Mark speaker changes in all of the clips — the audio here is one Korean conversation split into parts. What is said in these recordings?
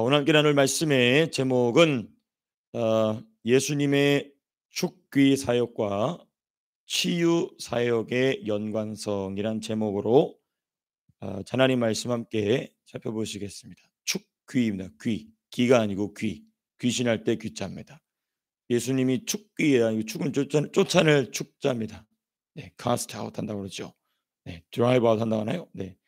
Speaker 1: 오늘 함께 나눌 말씀의 제목은 예수님의 죽귀 사역과 치유 사역의 연관성이란 제목으로 하나님 말씀 함께 살펴보시겠습니다. 죽귀입니다. 기가 아니고 귀신할 때 귀자입니다. 예수님이 죽귀에 아니고 죽은 쫓아낼 축자입니다. 네, cast out 한다고 그러죠. 네, drive out 한다고 하나요? 네,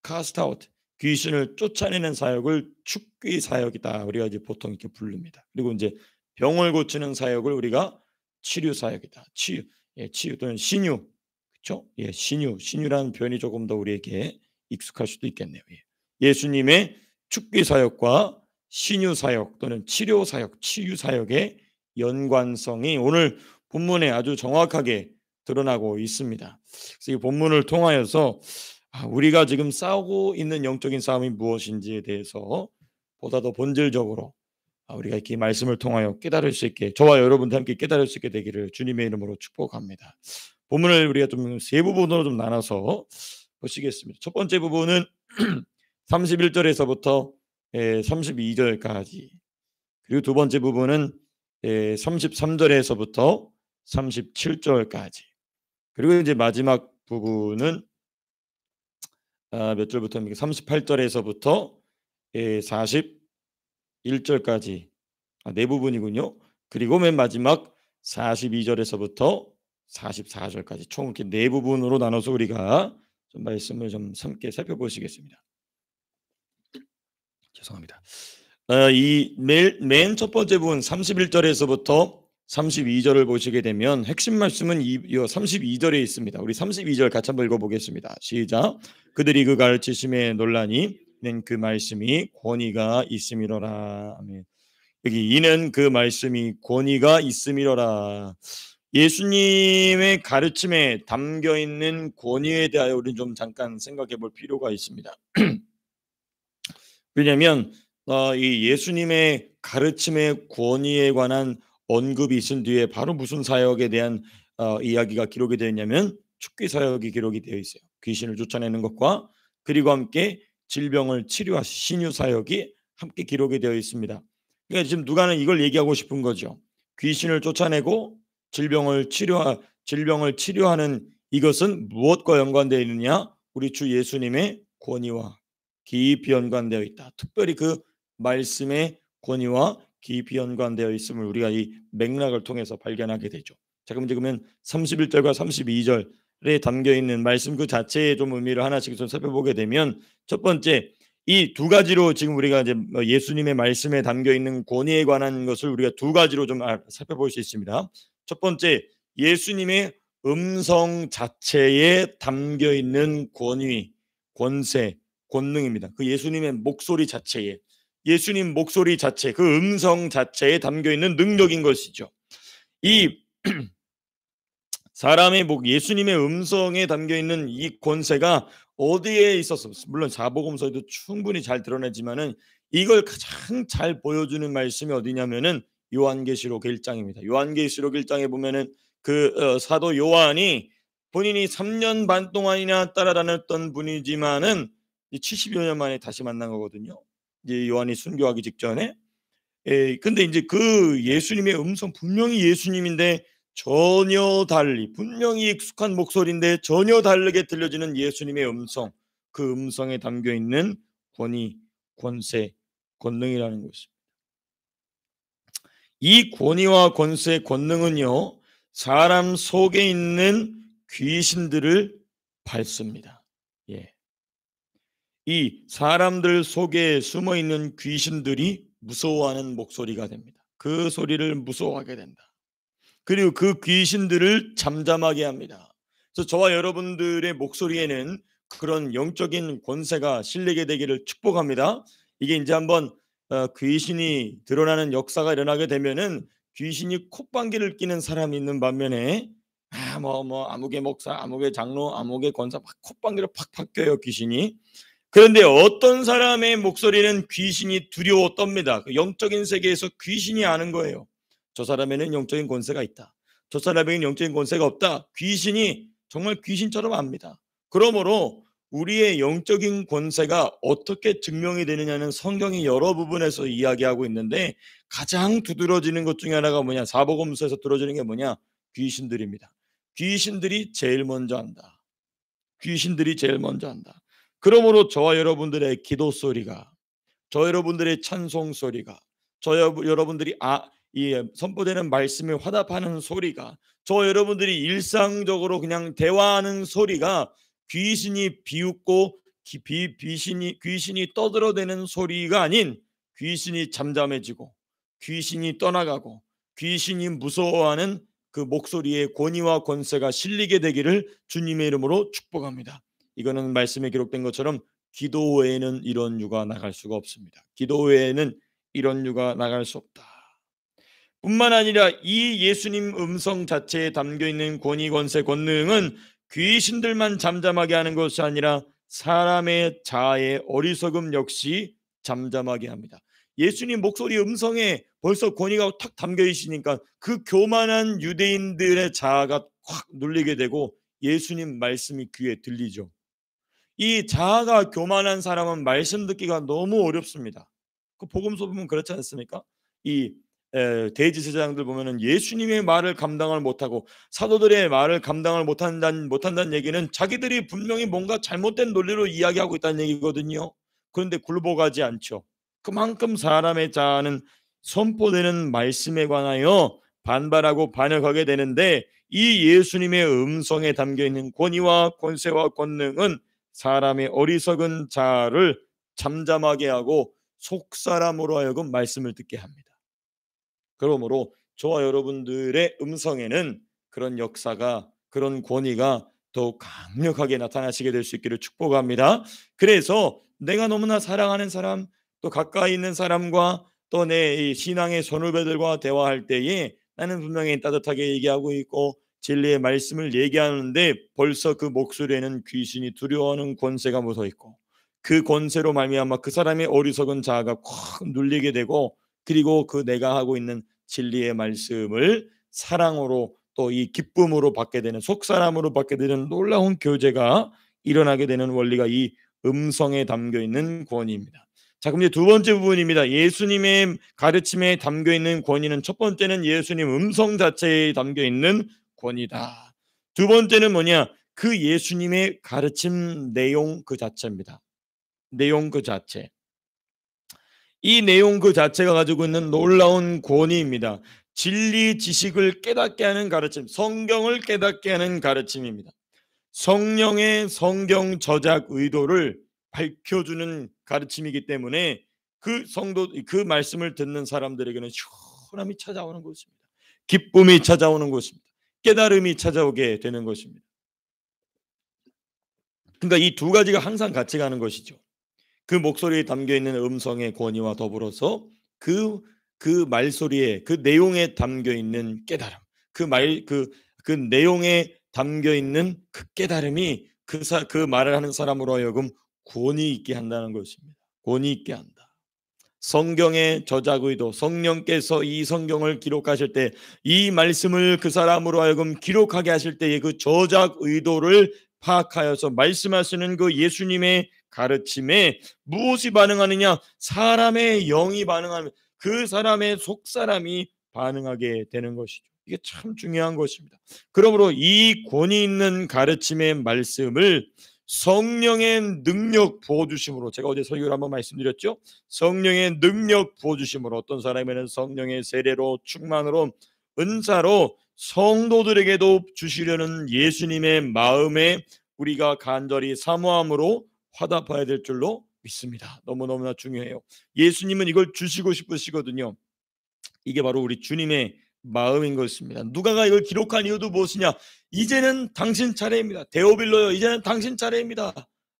Speaker 1: cast out. 귀신을 쫓아내는 사역을 죽귀 사역이다. 우리가 이제 보통 이렇게 부릅니다. 그리고 이제 병을 고치는 사역을 우리가 치료 사역이다. 치유 또는 신유, 그렇죠? 예, 신유라는 표현이 조금 더 우리에게 익숙할 수도 있겠네요. 예수님의 죽귀 사역과 신유 사역 또는 치료 사역, 치유 사역의 연관성이 오늘 본문에 아주 정확하게 드러나고 있습니다. 그래서 이 본문을 통하여서 우리가 지금 싸우고 있는 영적인 싸움이 무엇인지에 대해서 보다 더 본질적으로 우리가 이렇게 말씀을 통하여 깨달을 수 있게, 저와 여러분도 함께 깨달을 수 있게 되기를 주님의 이름으로 축복합니다. 본문을 우리가 좀 세 부분으로 좀 나눠서 보시겠습니다. 첫 번째 부분은 31절에서부터 32절까지, 그리고 두 번째 부분은 33절에서부터 37절까지, 그리고 이제 마지막 부분은 몇 절부터입니까? 38절에서부터 41절까지 네 부분이군요. 그리고 맨 마지막 42절에서부터 44절까지 총 이렇게 네 부분으로 나눠서 우리가 좀 말씀을 좀 함께 살펴보시겠습니다. 죄송합니다. 이 맨 첫 번째 부분 31절에서부터 32절을 보시게 되면 핵심 말씀은 이 32절에 있습니다. 우리 32절 같이 한번 읽어보겠습니다. 시작. 그들이 그 가르치심에 놀라니 이는 그 말씀이 권위가 있음이로라. 아멘. 여기 이는 그 말씀이 권위가 있음이로라. 예수님의 가르침에 담겨 있는 권위에 대하여 우리는 좀 잠깐 생각해 볼 필요가 있습니다. 왜냐하면 이 예수님의 가르침의 권위에 관한 언급이 있은 뒤에 바로 무슨 사역에 대한 이야기가 기록이 되어 있냐면 죽귀 사역이 기록이 되어 있어요. 귀신을 쫓아내는 것과 그리고 함께 질병을 치료하신 신유 사역이 함께 기록이 되어 있습니다. 그러니까 지금 누가는 이걸 얘기하고 싶은 거죠. 귀신을 쫓아내고 질병을 치료하는 이것은 무엇과 연관되어 있느냐? 우리 주 예수님의 권위와 깊이 연관되어 있다. 특별히 그 말씀의 권위와 깊이 연관되어 있음을 우리가 이 맥락을 통해서 발견하게 되죠. 자, 그럼 그러면 31절과 32절에 담겨 있는 말씀 그 자체의 좀 의미를 하나씩 좀 살펴보게 되면, 첫 번째, 이 두 가지로 지금 우리가 이제 예수님의 말씀에 담겨 있는 권위에 관한 것을 우리가 두 가지로 좀 살펴볼 수 있습니다. 첫 번째, 예수님의 음성 자체에 담겨 있는 권위, 권세, 권능입니다. 그 예수님의 목소리 자체에, 예수님 목소리 자체, 그 음성 자체에 담겨 있는 능력인 것이죠. 이 사람의 예수님의 음성에 담겨 있는 이 권세가 어디에 있어서, 물론 사복음서에도 충분히 잘 드러내지만은 이걸 가장 잘 보여주는 말씀이 어디냐면은 요한계시록 1장입니다. 요한계시록 1장에 보면은 그 사도 요한이 본인이 3년 반 동안이나 따라다녔던 분이지만은 70여 년 만에 다시 만난 거거든요. 이제 요한이 순교하기 직전에. 근데 이제 그 예수님의 음성, 분명히 예수님인데 전혀 달리, 분명히 익숙한 목소리인데 전혀 다르게 들려지는 예수님의 음성, 그 음성에 담겨 있는 권위, 권세, 권능이라는 것입니다. 이 권위와 권세, 권능은요, 사람 속에 있는 귀신들을 밟습니다. 예. 이 사람들 속에 숨어 있는 귀신들이 무서워하는 목소리가 됩니다. 그 소리를 무서워하게 된다. 그리고 그 귀신들을 잠잠하게 합니다. 그래서 저와 여러분들의 목소리에는 그런 영적인 권세가 실리게 되기를 축복합니다. 이게 이제 한번 귀신이 드러나는 역사가 일어나게 되면은 귀신이 콧방귀를 뀌는 사람이 있는 반면에 아무개 목사, 아무개 장로, 아무개 권사 막 콧방귀를 팍팍 껴요, 귀신이. 그런데 어떤 사람의 목소리는 귀신이 두려워 떱니다. 그 영적인 세계에서 귀신이 아는 거예요. 저 사람에는 영적인 권세가 있다. 저 사람에는 영적인 권세가 없다. 귀신이 정말 귀신처럼 압니다. 그러므로 우리의 영적인 권세가 어떻게 증명이 되느냐는 성경이 여러 부분에서 이야기하고 있는데, 가장 두드러지는 것 중에 하나가 뭐냐? 사복음서에서 두드러지는 게 뭐냐? 귀신들입니다. 귀신들이 제일 먼저 한다. 귀신들이 제일 먼저 한다. 그러므로 저와 여러분들의 기도 소리가, 저 여러분들의 찬송 소리가, 여러분들이 이 선포되는 말씀에 화답하는 소리가, 저 여러분들이 일상적으로 그냥 대화하는 소리가 귀신이 비웃고 귀신이 떠들어대는 소리가 아닌, 귀신이 잠잠해지고 귀신이 떠나가고 귀신이 무서워하는 그 목소리의 권위와 권세가 실리게 되기를 주님의 이름으로 축복합니다. 이거는 말씀에 기록된 것처럼 기도 외에는 이런 유가 나갈 수가 없습니다. 기도 외에는 이런 유가 나갈 수 없다. 뿐만 아니라 이 예수님 음성 자체에 담겨 있는 권위, 권세, 권능은 귀신들만 잠잠하게 하는 것이 아니라 사람의 자아의 어리석음 역시 잠잠하게 합니다. 예수님 목소리 음성에 벌써 권위가 탁 담겨 있으니까 그 교만한 유대인들의 자아가 확 눌리게 되고 예수님 말씀이 귀에 들리죠. 이 자아가 교만한 사람은 말씀 듣기가 너무 어렵습니다. 그 복음서 보면 그렇지 않습니까? 이 대지제사장들 보면은 예수님의 말을 감당을 못하고 사도들의 말을 감당을 못한다는 얘기는 자기들이 분명히 뭔가 잘못된 논리로 이야기하고 있다는 얘기거든요. 그런데 굴복하지 않죠. 그만큼 사람의 자아는 선포되는 말씀에 관하여 반발하고 반역하게 되는데, 이 예수님의 음성에 담겨 있는 권위와 권세와 권능은 사람의 어리석은 자아를 잠잠하게 하고 속사람으로 하여금 말씀을 듣게 합니다. 그러므로 저와 여러분들의 음성에는 그런 역사가, 그런 권위가 더욱 강력하게 나타나시게 될 수 있기를 축복합니다. 그래서 내가 너무나 사랑하는 사람, 또 가까이 있는 사람과 또 내 신앙의 선후배들과 대화할 때에 나는 분명히 따뜻하게 얘기하고 있고 진리의 말씀을 얘기하는데, 벌써 그 목소리에는 귀신이 두려워하는 권세가 묻어 있고, 그 권세로 말미암아 그 사람의 어리석은 자아가 콱 눌리게 되고, 그리고 그 내가 하고 있는 진리의 말씀을 사랑으로 또 이 기쁨으로 받게 되는, 속사람으로 받게 되는 놀라운 교제가 일어나게 되는 원리가 이 음성에 담겨 있는 권위입니다. 자, 그럼 이제 두 번째 부분입니다. 예수님의 가르침에 담겨 있는 권위는, 첫 번째는 예수님 음성 자체에 담겨 있는 권위다. 두 번째는 뭐냐? 그 예수님의 가르침 내용 그 자체입니다. 내용 그 자체. 이 내용 그 자체가 가지고 있는 놀라운 권위입니다. 진리 지식을 깨닫게 하는 가르침, 성경을 깨닫게 하는 가르침입니다. 성령의 성경 저작 의도를 밝혀주는 가르침이기 때문에 그 말씀을 듣는 사람들에게는 시원함이 찾아오는 것입니다. 기쁨이 찾아오는 것입니다. 깨달음이 찾아오게 되는 것입니다. 그러니까 이 두 가지가 항상 같이 가는 것이죠. 그 목소리에 담겨 있는 음성의 권위와 더불어서 그 말소리에, 그 내용에 담겨 있는 깨달음, 그 내용에 담겨 있는 그 깨달음이 그 말을 하는 사람으로 하여금 권위 있게 한다는 것입니다. 권위 있게 한다. 성경의 저작 의도, 성령께서 이 성경을 기록하실 때, 이 말씀을 그 사람으로 하여금 기록하게 하실 때의 그 저작 의도를 파악하여서 말씀하시는 그 예수님의 가르침에 무엇이 반응하느냐? 사람의 영이 반응하면 그 사람의 속사람이 반응하게 되는 것이죠. 이게 참 중요한 것입니다. 그러므로 이 권위 있는 가르침의 말씀을 성령의 능력 부어주심으로, 제가 어제 설교를 한번 말씀드렸죠. 성령의 능력 부어주심으로, 어떤 사람에는 성령의 세례로, 충만으로, 은사로 성도들에게도 주시려는 예수님의 마음에 우리가 간절히 사모함으로 화답해야 될 줄로 믿습니다. 너무너무나 중요해요. 예수님은 이걸 주시고 싶으시거든요. 이게 바로 우리 주님의 마음인 것입니다. 누가가 이걸 기록한 이유도 무엇이냐? 이제는 당신 차례입니다. 데오빌로요, 이제는 당신 차례입니다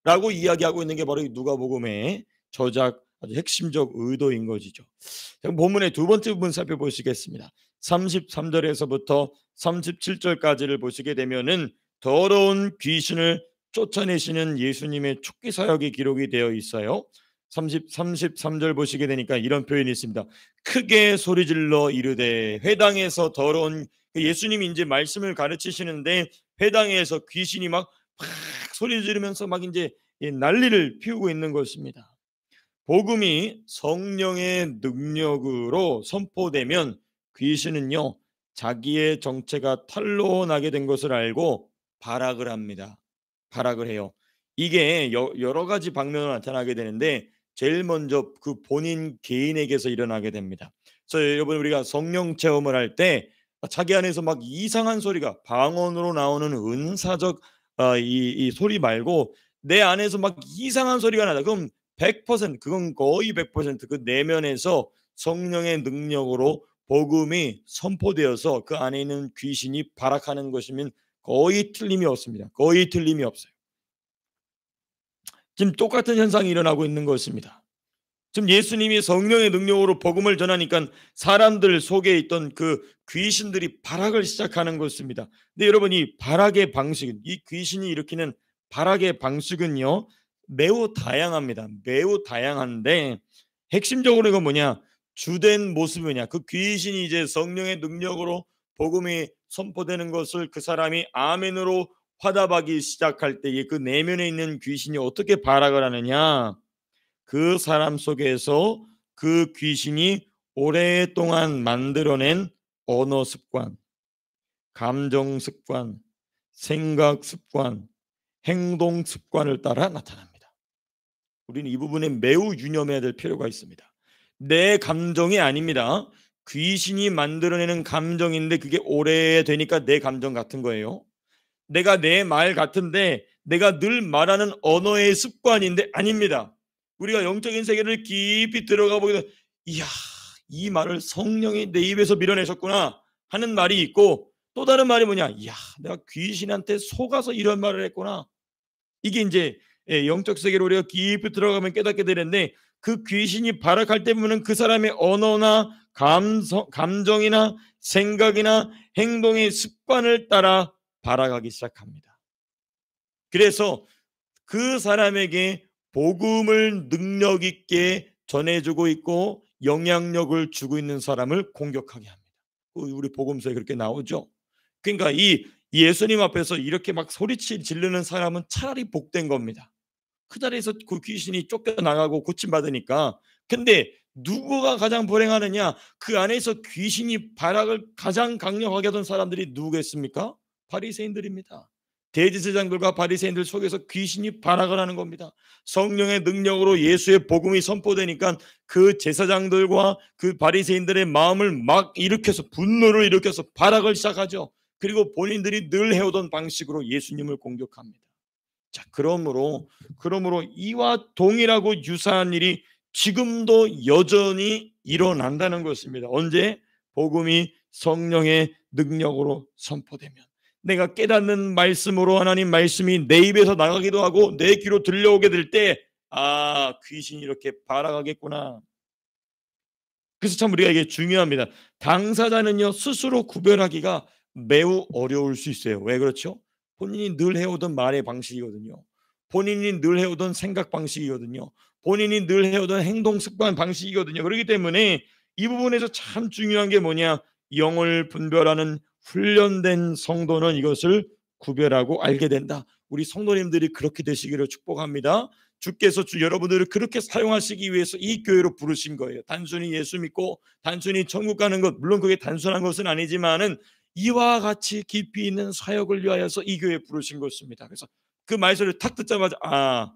Speaker 1: 라고 이야기하고 있는 게 바로 이 누가복음의 저작 아주 핵심적 의도인 것이죠. 본문의 두 번째 부분 살펴보시겠습니다. 33절에서부터 37절까지를 보시게 되면은 더러운 귀신을 쫓아내시는 예수님의 촉기 사역이 기록이 되어 있어요. 33절 보시게 되니까 이런 표현이 있습니다. 크게 소리질러 이르되, 회당에서 더러운, 예수님이 이제 말씀을 가르치시는데 회당에서 귀신이 막 소리 지르면서 막 이제 이 난리를 피우고 있는 것입니다. 복음이 성령의 능력으로 선포되면 귀신은요, 자기의 정체가 탄로나게 된 것을 알고 발악을 합니다. 발악을 해요. 이게 여러 가지 방면으로 나타나게 되는데 제일 먼저 그 본인 개인에게서 일어나게 됩니다. 그래서 여러분, 우리가 성령 체험을 할 때 자기 안에서 막 이상한 소리가 방언으로 나오는 은사적 이 소리 말고 내 안에서 막 이상한 소리가 나다. 그럼 100% 그건 거의 100%그 내면에서 성령의 능력으로 복음이 선포되어서 그 안에 있는 귀신이 발악하는 것이면 거의 틀림이 없습니다. 거의 틀림이 없어요. 지금 똑같은 현상이 일어나고 있는 것입니다. 지금 예수님이 성령의 능력으로 복음을 전하니까 사람들 속에 있던 그 귀신들이 발악을 시작하는 것입니다. 근데 여러분, 이 발악의 방식, 이 귀신이 일으키는 발악의 방식은요, 매우 다양합니다. 매우 다양한데 핵심적으로 이건 뭐냐? 주된 모습이냐? 그 귀신이 이제 성령의 능력으로 복음이 선포되는 것을 그 사람이 아멘으로 화답하기 시작할 때에 그 내면에 있는 귀신이 어떻게 발악을 하느냐? 그 사람 속에서 그 귀신이 오랫동안 만들어낸 언어 습관, 감정 습관, 생각 습관, 행동 습관을 따라 나타납니다. 우리는 이 부분에 매우 유념해야 될 필요가 있습니다. 내 감정이 아닙니다. 귀신이 만들어내는 감정인데 그게 오래되니까 내 감정 같은 거예요. 내가 내 말 같은데 내가 늘 말하는 언어의 습관인데 아닙니다. 우리가 영적인 세계를 깊이 들어가 보게 되면 이야, 이 말을 성령이 내 입에서 밀어내셨구나 하는 말이 있고, 또 다른 말이 뭐냐? 이야, 내가 귀신한테 속아서 이런 말을 했구나. 이게 이제 영적 세계로 우리가 깊이 들어가면 깨닫게 되는데, 그 귀신이 발악할 때 보면 그 사람의 언어나 감정이나 생각이나 행동의 습관을 따라 발악하기 시작합니다. 그래서 그 사람에게 복음을 능력 있게 전해주고 있고 영향력을 주고 있는 사람을 공격하게 합니다. 우리 복음서에 그렇게 나오죠. 그러니까 이 예수님 앞에서 이렇게 막 소리치 지르는 사람은 차라리 복된 겁니다. 그 자리에서 그 귀신이 쫓겨나가고 고침받으니까. 근데 누구가 가장 불행하느냐? 그 안에서 귀신이 발악을 가장 강력하게 하던 사람들이 누구겠습니까? 바리새인들입니다. 대제사장들과 바리새인들 속에서 귀신이 발악을 하는 겁니다. 성령의 능력으로 예수의 복음이 선포되니까 그 제사장들과 그 바리새인들의 마음을 막 일으켜서 분노를 일으켜서 발악을 시작하죠. 그리고 본인들이 늘 해오던 방식으로 예수님을 공격합니다. 자, 그러므로 이와 동일하고 유사한 일이 지금도 여전히 일어난다는 것입니다. 언제? 복음이 성령의 능력으로 선포되면, 내가 깨닫는 말씀으로 하나님 말씀이 내 입에서 나가기도 하고 내 귀로 들려오게 될 때, 아, 귀신이 이렇게 발악하겠구나. 그래서 참 우리가 이게 중요합니다. 당사자는요, 스스로 구별하기가 매우 어려울 수 있어요. 왜 그렇죠? 본인이 늘 해오던 말의 방식이거든요. 본인이 늘 해오던 생각 방식이거든요. 본인이 늘 해오던 행동 습관 방식이거든요. 그렇기 때문에 이 부분에서 참 중요한 게 뭐냐? 영을 분별하는 훈련된 성도는 이것을 구별하고 알게 된다. 우리 성도님들이 그렇게 되시기를 축복합니다. 주께서 여러분들을 그렇게 사용하시기 위해서 이 교회로 부르신 거예요. 단순히 예수 믿고 단순히 천국 가는 것, 물론 그게 단순한 것은 아니지만은 이와 같이 깊이 있는 사역을 위하여서 이 교회에 부르신 것입니다. 그래서 그 말씀을 탁 듣자마자, 아,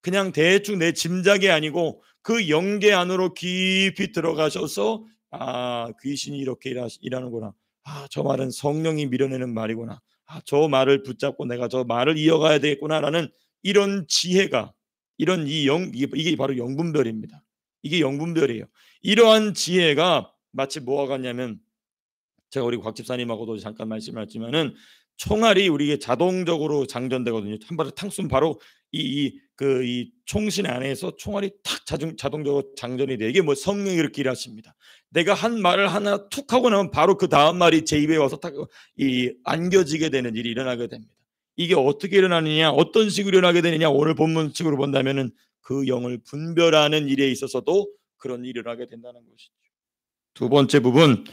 Speaker 1: 그냥 대충 내 짐작이 아니고 그 영계 안으로 깊이 들어가셔서, 아, 귀신이 이렇게 일하는구나. 아, 저 말은 성령이 밀어내는 말이구나. 아, 저 말을 붙잡고 내가 저 말을 이어가야 되겠구나라는 이런 지혜가, 이런 이게 바로 영분별입니다. 이게 영분별이에요. 이러한 지혜가 마치 뭐와 같냐면, 제가 우리 곽 집사님하고도 잠깐 말씀하셨지만은 총알이 우리에게 자동적으로 장전되거든요. 한 발에 탕 쏘면 바로 이 총신 안에서 총알이 탁 자동적으로 장전이 돼요. 이게 뭐 성령이 이렇게 일하십니다. 내가 한 말을 하나 툭 하고 나면 바로 그 다음 말이 제 입에 와서 딱 안겨지게 되는 일이 일어나게 됩니다. 이게 어떻게 일어나느냐, 어떤 식으로 일어나게 되느냐, 오늘 본문식으로 본다면은 그 영을 분별하는 일에 있어서도 그런 일이 일어나게 된다는 것이죠. 두 번째 부분,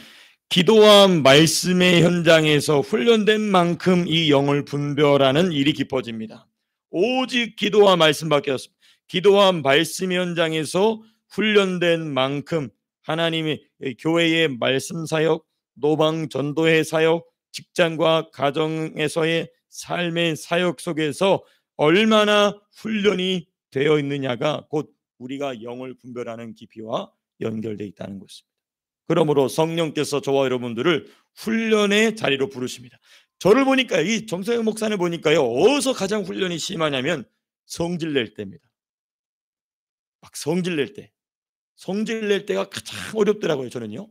Speaker 1: 기도와 말씀의 현장에서 훈련된 만큼 이 영을 분별하는 일이 깊어집니다. 오직 기도와 말씀밖에 없습니다. 기도와 말씀 현장에서 훈련된 만큼 하나님의 교회의 말씀 사역, 노방 전도의 사역, 직장과 가정에서의 삶의 사역 속에서 얼마나 훈련이 되어 있느냐가 곧 우리가 영을 분별하는 깊이와 연결되어 있다는 것입니다. 그러므로 성령께서 저와 여러분들을 훈련의 자리로 부르십니다. 저를 보니까 이 정성영 목사를 보니까요, 어디서 가장 훈련이 심하냐면 성질 낼 때입니다. 막 성질 낼 때가 가장 어렵더라고요, 저는요.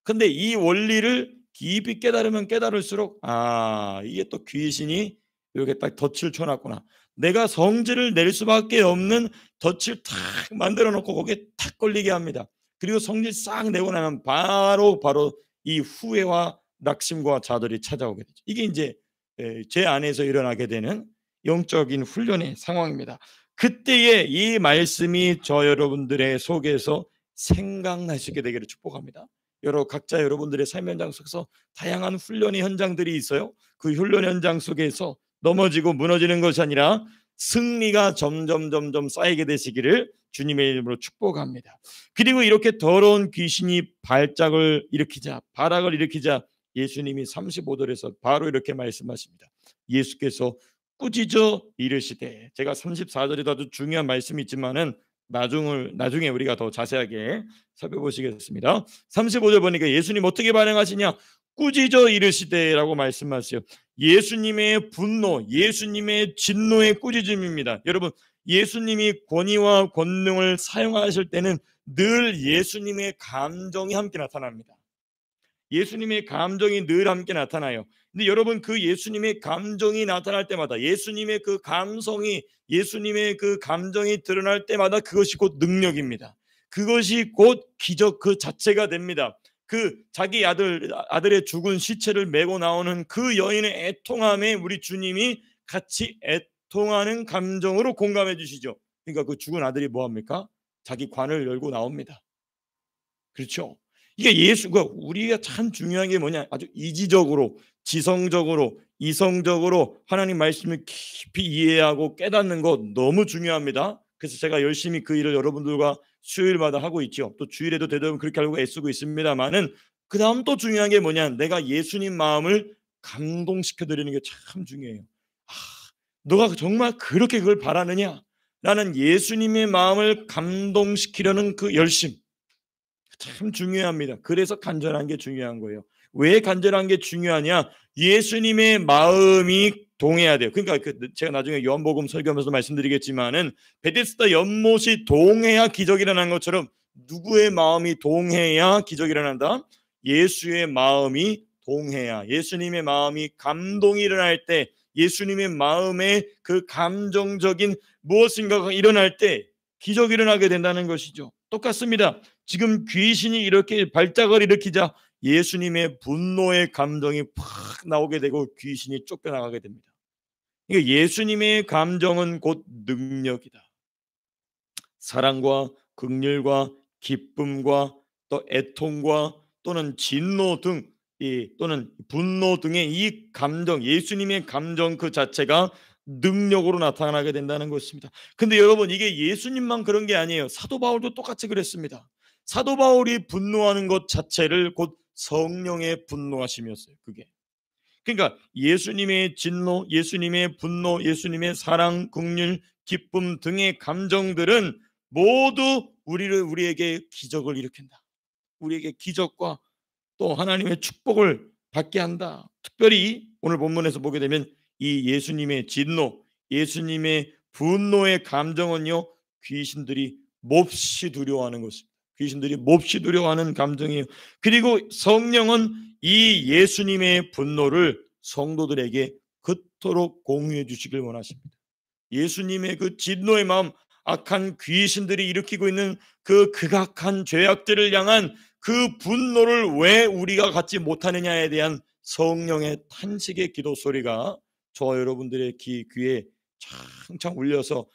Speaker 1: 근데 이 원리를 깊이 깨달으면 깨달을수록 이게 또 귀신이 이렇게 딱 덫을 쳐놨구나. 내가 성질을 낼 수밖에 없는 덫을 탁 만들어 놓고 거기에 탁 걸리게 합니다. 그리고 성질 싹 내고 나면 바로 이 후회와 낙심과 좌절이 찾아오게 되죠. 이게 이제 제 안에서 일어나게 되는 영적인 훈련의 상황입니다. 그때에 이 말씀이 저 여러분들의 속에서 생각나시게 되기를 축복합니다. 각자 여러분들의 삶 현장 속에서 다양한 훈련의 현장들이 있어요. 그 훈련 현장 속에서 넘어지고 무너지는 것이 아니라 승리가 점점 쌓이게 되시기를 주님의 이름으로 축복합니다. 그리고 이렇게 더러운 귀신이 발락을 일으키자 예수님이 35절에서 바로 이렇게 말씀하십니다. 예수께서 꾸짖어 이르시되, 제가 34절에도 아주 중요한 말씀이 있지만은 나중에 우리가 더 자세하게 살펴보시겠습니다. 35절 보니까 예수님 어떻게 반응하시냐? 꾸짖어 이르시되라고 말씀하세요. 예수님의 분노, 예수님의 진노의 꾸짖음입니다. 여러분, 예수님이 권위와 권능을 사용하실 때는 늘 예수님의 감정이 함께 나타납니다. 예수님의 감정이 늘 함께 나타나요. 근데 여러분, 그 예수님의 감정이 나타날 때마다, 예수님의 그 감성이, 예수님의 그 감정이 드러날 때마다 그것이 곧 능력입니다. 그것이 곧 기적 그 자체가 됩니다. 그 자기 아들의 죽은 시체를 메고 나오는 그 여인의 애통함에 우리 주님이 같이 애통하는 감정으로 공감해 주시죠. 그러니까 그 죽은 아들이 뭐합니까? 자기 관을 열고 나옵니다. 그렇죠? 이게 예수가, 우리가 참 중요한 게 뭐냐, 아주 이지적으로, 지성적으로, 이성적으로 하나님 말씀을 깊이 이해하고 깨닫는 것 너무 중요합니다. 그래서 제가 열심히 그 일을 여러분들과 수요일마다 하고 있죠. 또 주일에도 되도록 그렇게 하려고 애쓰고 있습니다만은, 그 다음 또 중요한 게 뭐냐, 내가 예수님 마음을 감동시켜 드리는 게 참 중요해요. 너가 정말 그렇게 그걸 바라느냐 라는 예수님의 마음을 감동시키려는 그 열심, 참 중요합니다. 그래서 간절한 게 중요한 거예요. 왜 간절한 게 중요하냐? 예수님의 마음이 동해야 돼요. 그러니까 제가 나중에 요한복음 설교하면서 말씀드리겠지만은, 베데스다 연못이 동해야 기적이 일어나는 것처럼 누구의 마음이 동해야 기적이 일어난다? 예수의 마음이 동해야, 예수님의 마음이 감동이 일어날 때, 예수님의 마음에 그 감정적인 무엇인가가 일어날 때 기적이 일어나게 된다는 것이죠. 똑같습니다. 지금 귀신이 이렇게 발작을 일으키자 예수님의 분노의 감정이 팍 나오게 되고 귀신이 쫓겨나가게 됩니다. 그러니까 예수님의 감정은 곧 능력이다. 사랑과 긍휼과 기쁨과 또 애통과 또는 진노 등, 또는 분노 등의 이 감정, 예수님의 감정 그 자체가 능력으로 나타나게 된다는 것입니다. 근데 여러분, 이게 예수님만 그런 게 아니에요. 사도 바울도 똑같이 그랬습니다. 사도 바울이 분노하는 것 자체를 곧 성령의 분노하심이었어요. 그게, 그러니까 예수님의 진노, 예수님의 분노, 예수님의 사랑, 긍휼, 기쁨 등의 감정들은 모두 우리에게 기적을 일으킨다. 우리에게 기적과 또 하나님의 축복을 받게 한다. 특별히 오늘 본문에서 보게 되면 이 예수님의 진노, 예수님의 분노의 감정은요, 귀신들이 몹시 두려워하는 것입니다. 귀신들이 몹시 두려워하는 감정이에요. 그리고 성령은 이 예수님의 분노를 성도들에게 그토록 공유해 주시길 원하십니다. 예수님의 그 진노의 마음, 악한 귀신들이 일으키고 있는 그 극악한 죄악들을 향한 그 분노를 왜 우리가 갖지 못하느냐에 대한 성령의 탄식의 기도 소리가 저와 여러분들의 귀에 창창 울려서,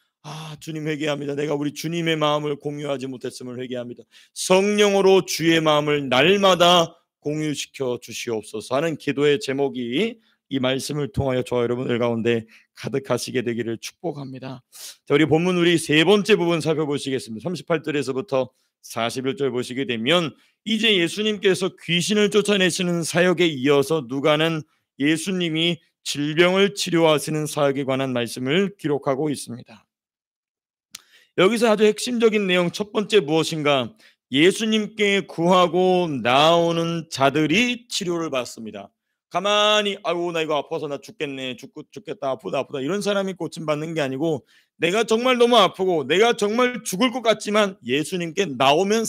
Speaker 1: 주님 회개합니다. 내가 우리 주님의 마음을 공유하지 못했음을 회개합니다. 성령으로 주의 마음을 날마다 공유시켜 주시옵소서 하는 기도의 제목이 이 말씀을 통하여 저와 여러분들 가운데 가득하시게 되기를 축복합니다. 자, 우리 본문 우리 세 번째 부분 살펴보시겠습니다. 38절에서부터 41절 보시게 되면 이제 예수님께서 귀신을 쫓아내시는 사역에 이어서 누가는 예수님이 질병을 치료하시는 사역에 관한 말씀을 기록하고 있습니다. 여기서 아주 핵심적인 내용 첫 번째 무엇인가? 예수님께 구하고 나오는 자들이 치료를 받습니다. 가만히 아이고 나 이거 아파서 나 죽겠네 죽겠다 아프다 이런 사람이 고침받는 게 아니고 내가 정말 너무 아프고 내가 정말 죽을 것 같지만 예수님께 나오면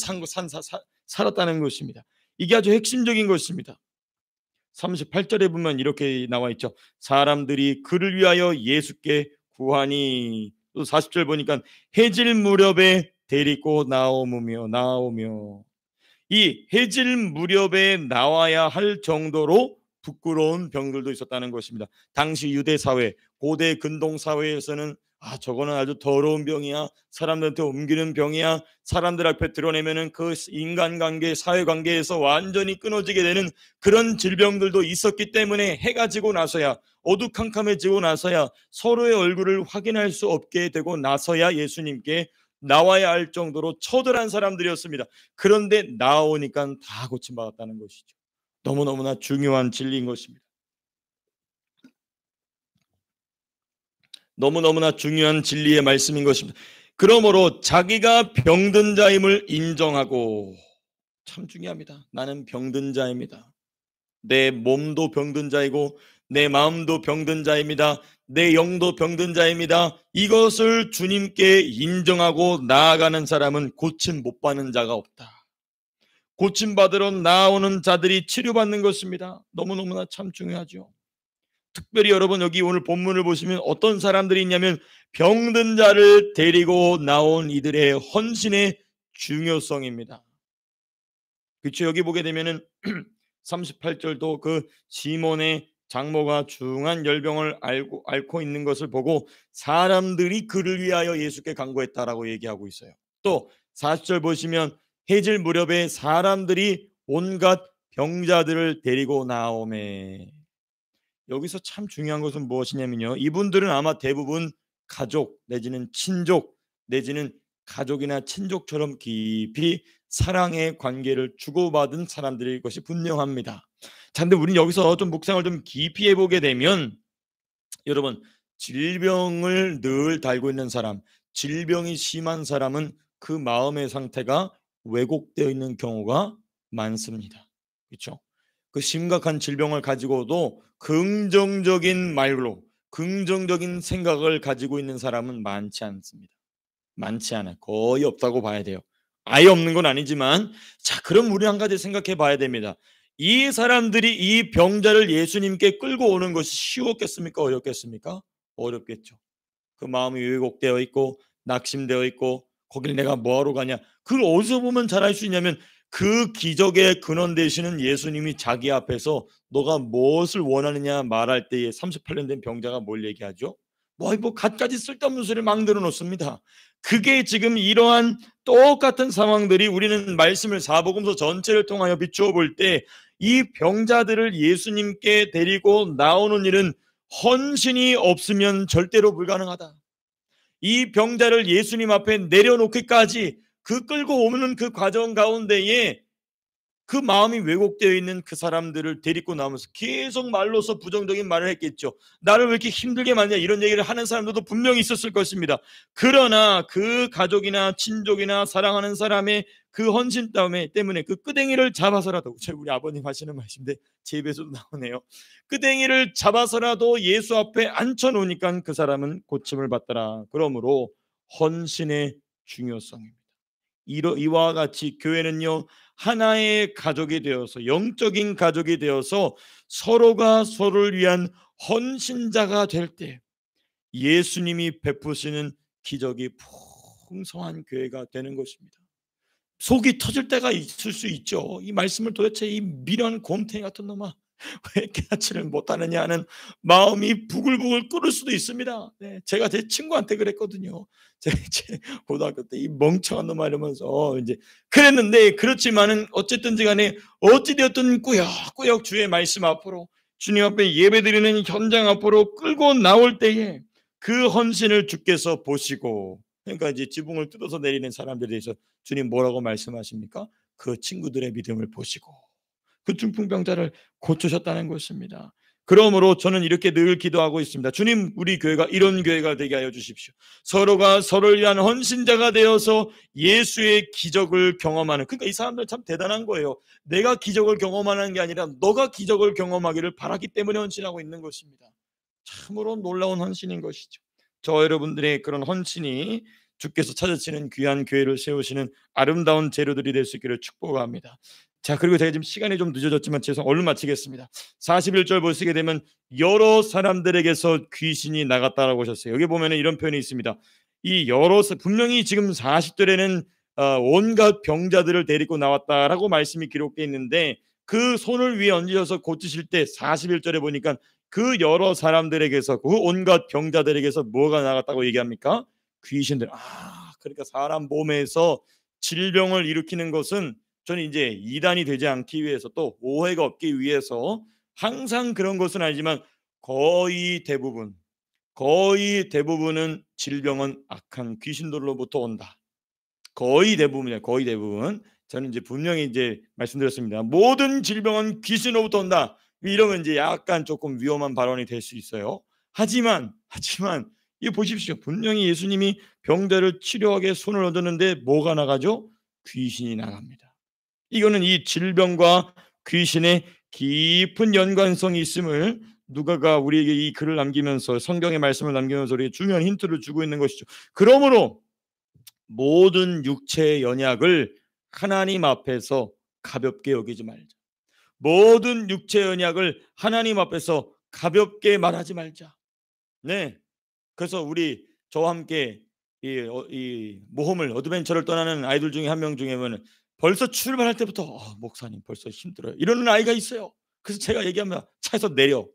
Speaker 1: 살았다는 것입니다. 이게 아주 핵심적인 것입니다. 38절에 보면 이렇게 나와 있죠. 사람들이 그를 위하여 예수께 구하니, 또 40절 보니까 해질 무렵에 데리고 나오며 이 해질 무렵에 나와야 할 정도로 부끄러운 병들도 있었다는 것입니다. 당시 유대 사회, 고대 근동 사회에서는 저거는 아주 더러운 병이야, 사람들한테 옮기는 병이야, 사람들 앞에 드러내면은 그 인간관계, 사회관계에서 완전히 끊어지게 되는 그런 질병들도 있었기 때문에 해가 지고 나서야, 어두컴컴해지고 나서야, 서로의 얼굴을 확인할 수 없게 되고 나서야 예수님께 나와야 할 정도로 처절한 사람들이었습니다. 그런데 나오니까 다 고침받았다는 것이죠. 너무너무나 중요한 진리인 것입니다. 너무너무나 중요한 진리의 말씀인 것입니다. 그러므로 자기가 병든 자임을 인정하고, 참 중요합니다. 나는 병든 자입니다. 내 몸도 병든 자이고 내 마음도 병든 자입니다. 내 영도 병든 자입니다. 이것을 주님께 인정하고 나아가는 사람은 고침 못 받는 자가 없다. 고침받으러 나오는 자들이 치료받는 것입니다. 너무너무나 참 중요하죠. 특별히 여러분 여기 오늘 본문을 보시면 어떤 사람들이 있냐면 병든 자를 데리고 나온 이들의 헌신의 중요성입니다. 그렇죠. 여기 보게 되면은 38절도 그 시몬의 장모가 중한 열병을 앓고 있는 것을 보고 사람들이 그를 위하여 예수께 간구했다라고 얘기하고 있어요. 또 40절 보시면 해질 무렵에 사람들이 온갖 병자들을 데리고 나오매. 여기서 참 중요한 것은 무엇이냐면요, 이분들은 아마 대부분 가족 내지는 친족 내지는 가족이나 친족처럼 깊이 사랑의 관계를 주고받은 사람들일 것이 분명합니다. 자, 근데 우리는 여기서 좀 묵상을 좀 깊이 해보게 되면, 여러분, 질병을 늘 달고 있는 사람, 질병이 심한 사람은 그 마음의 상태가 왜곡되어 있는 경우가 많습니다. 그렇죠? 그 심각한 질병을 가지고도 긍정적인 말로, 긍정적인 생각을 가지고 있는 사람은 많지 않습니다. 많지 않아요. 거의 없다고 봐야 돼요. 아예 없는 건 아니지만, 자, 그럼 우리 한 가지 생각해 봐야 됩니다. 이 사람들이 이 병자를 예수님께 끌고 오는 것이 쉬웠겠습니까? 어렵겠습니까? 어렵겠죠. 그 마음이 왜곡되어 있고 낙심되어 있고 거길 내가 뭐하러 가냐, 그걸 어디서 보면 잘 알 수 있냐면 그 기적의 근원 되시는 예수님이 자기 앞에서 너가 무엇을 원하느냐 말할 때에 38년 된 병자가 뭘 얘기하죠? 뭐 갖가지 쓸데없는 소리를 막 늘어놓습니다. 그게 지금 이러한 똑같은 상황들이 우리는 말씀을 사복음서 전체를 통하여 비추어 볼 때 이 병자들을 예수님께 데리고 나오는 일은 헌신이 없으면 절대로 불가능하다. 이 병자를 예수님 앞에 내려놓기까지 그 끌고 오는 그 과정 가운데에 그 마음이 왜곡되어 있는 그 사람들을 데리고 나오면서 계속 말로서 부정적인 말을 했겠죠. 나를 왜 이렇게 힘들게 만드냐 이런 얘기를 하는 사람들도 분명히 있었을 것입니다. 그러나 그 가족이나 친족이나 사랑하는 사람의 그 헌신 때문에 그 끄댕이를 잡아서라도, 우리 아버님 하시는 말씀인데 제 입에서도 나오네요. 끄댕이를 잡아서라도 예수 앞에 앉혀놓으니까 그 사람은 고침을 받더라. 그러므로 헌신의 중요성입니다. 이와 같이 교회는요, 하나의 가족이 되어서, 영적인 가족이 되어서 서로가 서로를 위한 헌신자가 될 때 예수님이 베푸시는 기적이 풍성한 교회가 되는 것입니다. 속이 터질 때가 있을 수 있죠. 이 말씀을 도대체 이 미련 곰탱이 같은 놈아 왜 깨닫지를 못하느냐 하는 마음이 부글부글 끓을 수도 있습니다. 네, 제가 제 친구한테 그랬거든요. 제 고등학교 때 이 멍청한 놈아 이러면서 이제 그랬는데, 그렇지만은 어쨌든지 간에 어찌되었든 꾸역꾸역 주의 말씀 앞으로 주님 앞에 예배드리는 현장 앞으로 끌고 나올 때에 그 헌신을 주께서 보시고, 그러니까 이제 지붕을 뜯어서 내리는 사람들에 대해서 주님 뭐라고 말씀하십니까? 그 친구들의 믿음을 보시고 그 중풍병자를 고치셨다는 것입니다. 그러므로 저는 이렇게 늘 기도하고 있습니다. 주님, 우리 교회가 이런 교회가 되게 하여 주십시오. 서로가 서로를 위한 헌신자가 되어서 예수의 기적을 경험하는, 그러니까 이 사람들 참 대단한 거예요. 내가 기적을 경험하는 게 아니라 너가 기적을 경험하기를 바라기 때문에 헌신하고 있는 것입니다. 참으로 놀라운 헌신인 것이죠. 저 여러분들의 그런 헌신이 주께서 찾으시는 귀한 교회를 세우시는 아름다운 재료들이 될 수 있기를 축복합니다. 자, 그리고 제가 지금 시간이 좀 늦어졌지만 얼른 마치겠습니다. 41절 보시게 되면 여러 사람들에게서 귀신이 나갔다라고 하셨어요. 여기 보면 이런 표현이 있습니다. 이 여러, 분명히 지금 40절에는 온갖 병자들을 데리고 나왔다라고 말씀이 기록되어 있는데, 그 손을 위에 얹으셔서 고치실 때 41절에 보니까 그 여러 사람들에게서, 그 온갖 병자들에게서 뭐가 나갔다고 얘기합니까? 귀신들. 그러니까 사람 몸에서 질병을 일으키는 것은, 저는 이제 이단이 되지 않기 위해서, 또 오해가 없기 위해서, 항상 그런 것은 아니지만 거의 대부분은 질병은 악한 귀신들로부터 온다. 거의 대부분이에요. 거의 대부분. 저는 이제 분명히 이제 말씀드렸습니다. 모든 질병은 귀신으로부터 온다. 이러면 이제 약간 조금 위험한 발언이 될 수 있어요. 하지만 이거 보십시오. 분명히 예수님이 병자를 치료하게 손을 얹었는데 뭐가 나가죠? 귀신이 나갑니다. 이거는 이 질병과 귀신의 깊은 연관성이 있음을 누가가 우리에게 이 글을 남기면서, 성경의 말씀을 남기면서 우리에게 중요한 힌트를 주고 있는 것이죠. 그러므로 모든 육체의 연약을 하나님 앞에서 가볍게 여기지 말자. 모든 육체의 연약을 하나님 앞에서 가볍게 말하지 말자. 네. 그래서 저와 함께 이 모험을, 어드벤처를 떠나는 아이들 중에 한 명 중에는 벌써 출발할 때부터 목사님 벌써 힘들어요 이러는 아이가 있어요. 그래서 제가 얘기합니다. 차에서 내려.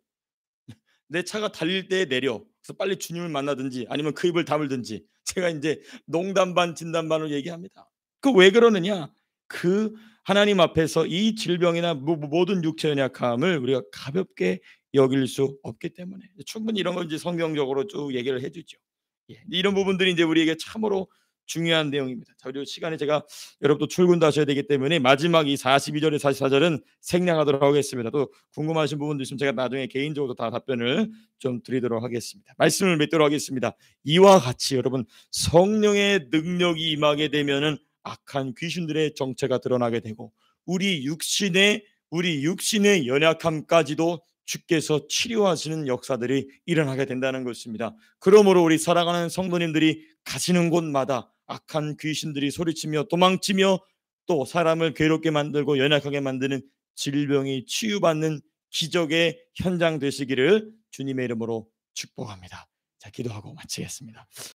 Speaker 1: 내 차가 달릴 때 내려. 그래서 빨리 주님을 만나든지 아니면 그 입을 다물든지. 제가 이제 농담 반 진담 반으로 얘기합니다. 그 왜 그러느냐? 그 하나님 앞에서 이 질병이나 모든 육체 연약함을 우리가 가볍게 여길 수 없기 때문에, 충분히 이런 걸 이제 성경적으로 쭉 얘기를 해주죠. 이런 부분들이 이제 우리에게 참으로 중요한 내용입니다. 자, 그리고 시간에 제가 여러분도 출근도 하셔야 되기 때문에 마지막 이 42절에 44절은 생략하도록 하겠습니다. 또 궁금하신 부분도 있으면 제가 나중에 개인적으로 다 답변을 좀 드리도록 하겠습니다. 말씀을 맺도록 하겠습니다. 이와 같이 여러분, 성령의 능력이 임하게 되면은 악한 귀신들의 정체가 드러나게 되고, 우리 육신의 연약함까지도 주께서 치료하시는 역사들이 일어나게 된다는 것입니다. 그러므로 우리 살아가는 성도님들이 가시는 곳마다 악한 귀신들이 소리치며 도망치며 또 사람을 괴롭게 만들고 연약하게 만드는 질병이 치유받는 기적의 현장 되시기를 주님의 이름으로 축복합니다. 자, 기도하고 마치겠습니다.